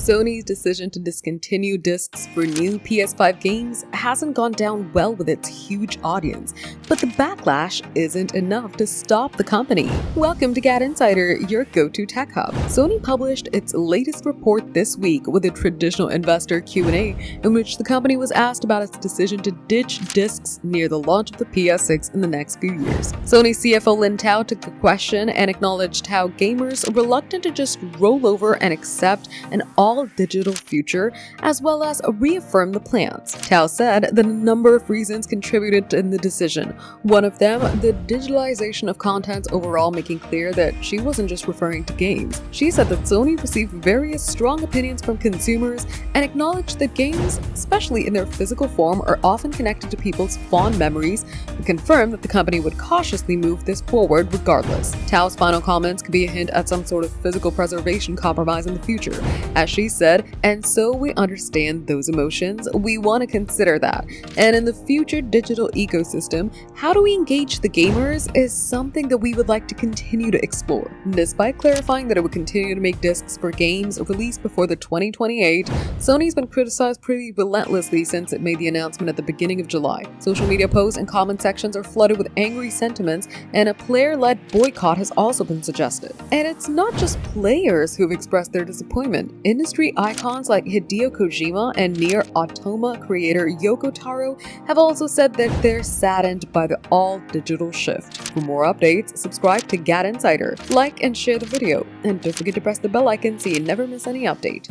Sony's decision to discontinue discs for new PS5 games hasn't gone down well with its huge audience, but the backlash isn't enough to stop the company. Welcome to GadInsider, your go-to tech hub. Sony published its latest report this week with a traditional investor Q&A in which the company was asked about its decision to ditch discs near the launch of the PS6 in the next few years. Sony CFO Lin Tao took the question and acknowledged how gamers are reluctant to just roll over and accept an all-digital future, as well as reaffirm the plans. Tao said that a number of reasons contributed in the decision. One of them, the digitalization of content overall, making clear that she wasn't just referring to games. She said that Sony received various strong opinions from consumers and acknowledged that games, especially in their physical form, are often connected to people's fond memories, and confirmed that the company would cautiously move this forward regardless. Tao's final comments could be a hint at some sort of physical preservation compromise in the future. As she said, and so we understand those emotions, we want to consider that. And in the future digital ecosystem, how do we engage the gamers is something that we would like to continue to explore. Despite clarifying that it would continue to make discs for games released before the 2028, Sony's been criticized pretty relentlessly since it made the announcement at the beginning of July. Social media posts and comment sections are flooded with angry sentiments, and a player-led boycott has also been suggested. And it's not just players who've expressed their disappointment. Industry icons like Hideo Kojima and Nier Automata creator Yoko Taro have also said that they're saddened by the all-digital shift. For more updates, subscribe to GadInsider, like and share the video, and don't forget to press the bell icon so you never miss any update.